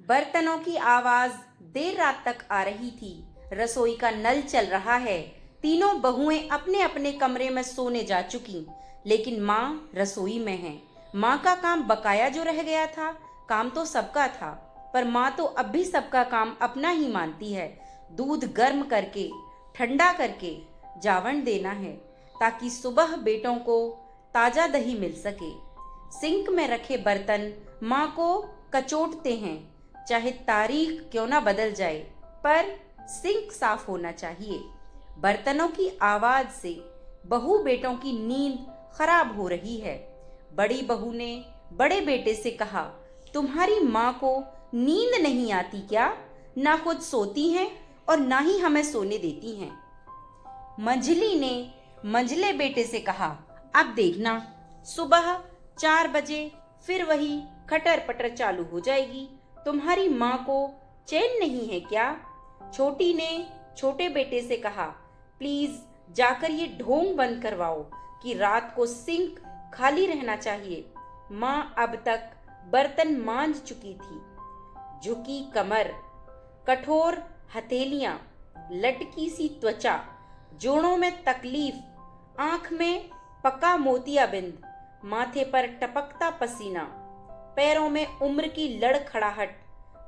बर्तनों की आवाज देर रात तक आ रही थी। रसोई का नल चल रहा है। तीनों बहुएं अपने अपने कमरे में सोने जा चुकी, लेकिन माँ रसोई में है। माँ का काम बकाया जो रह गया था, काम तो सबका था, पर माँ तो अब भी सबका काम अपना ही मानती है। दूध गर्म करके ठंडा करके जावन देना है, ताकि सुबह बेटों को ताजा दही मिल सके। सिंक में रखे बर्तन माँ को कचोटते हैं, चाहे तारीख क्यों ना बदल जाए, पर सिंक साफ होना चाहिए। बर्तनों की आवाज से बहू बेटों की नींद खराब हो रही है। बड़ी बहू ने बड़े बेटे से कहा, तुम्हारी माँ को नींद नहीं आती क्या? ना खुद सोती हैं और ना ही हमें सोने देती हैं। मंझली ने मंझले बेटे से कहा, अब देखना, सुबह 4 बजे फिर वही खटर पटर चालू हो जाएगी। तुम्हारी माँ को चैन नहीं है क्या? छोटी ने छोटे बेटे से कहा, प्लीज जाकर ये ढोंग बंद करवाओ कि रात को सिंक खाली रहना चाहिए। माँ अब तक बर्तन मांज चुकी थी। झुकी कमर, कठोर हथेलियां, लटकी सी त्वचा, जोड़ों में तकलीफ, आंख में पका मोतियाबिंद, माथे पर टपकता पसीना, पैरों में उम्र की लड़खड़ाहट,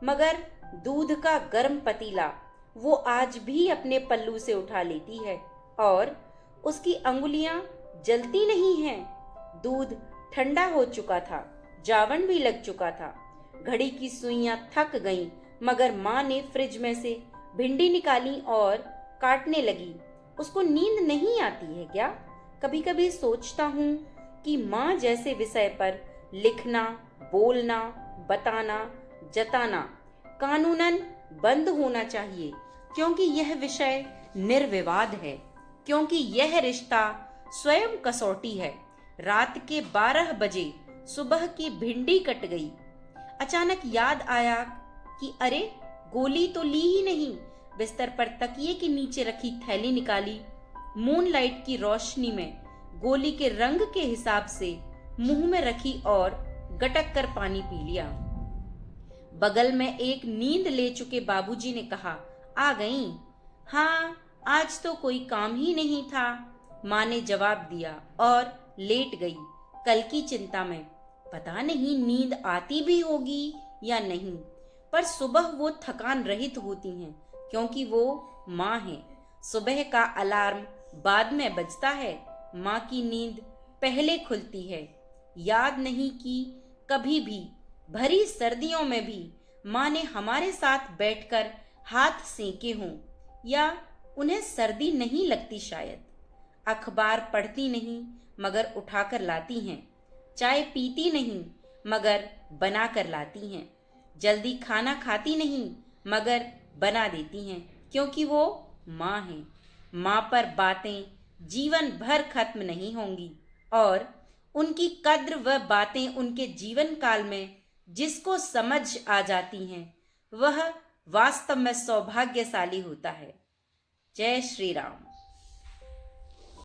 मगर दूध का गर्म पतीला वो आज भी अपने पल्लू से उठा लेती है और उसकी अंगुलियां जलती नहीं हैं। दूध ठंडा हो चुका था, जावन भी लग चुका था। घड़ी की सुइयां थक गईं, मगर माँ ने फ्रिज में से भिंडी निकाली और काटने लगी। उसको नींद नहीं आती है क्या? कभी कभी सोचता हूँ कि माँ जैसे विषय पर लिखना, बोलना, बताना, जताना कानूनन बंद होना चाहिए, क्योंकि यह विषय निर्विवाद है, क्योंकि यह रिश्ता स्वयं कसौटी है। रात के 12 बजे सुबह की भिंडी कट गई। अचानक याद आया कि अरे, गोली तो ली ही नहीं। बिस्तर पर तकिए के नीचे रखी थैली निकाली। मूनलाइट की रोशनी में गोली के रंग के हिसाब से मुंह में रखी और गटक कर पानी पी लिया। बगल में एक नींद ले चुके बाबूजी ने कहा, आ गईं? हाँ, आज तो कोई काम ही नहीं था, माँ ने जवाब दिया और लेट गई, कल की चिंता में। पता नहीं नींद आती भी होगी या नहीं, पर सुबह वो थकान रहित होती हैं, क्योंकि वो माँ हैं। सुबह का अलार्म बाद में बजता है, माँ की नींद पहले खुलती है। याद नहीं कि कभी भी भरी सर्दियों में भी माँ ने हमारे साथ बैठकर हाथ सेके हों, या उन्हें सर्दी नहीं लगती शायद। अखबार पढ़ती नहीं, मगर उठाकर लाती हैं। चाय पीती नहीं, मगर बना कर लाती हैं। जल्दी खाना खाती नहीं, मगर बना देती हैं, क्योंकि वो माँ हैं। माँ पर बातें जीवन भर खत्म नहीं होंगी, और उनकी कद्र व बातें उनके जीवन काल में जिसको समझ आ जाती हैं, वह वास्तव में सौभाग्यशाली होता है। जय श्री राम।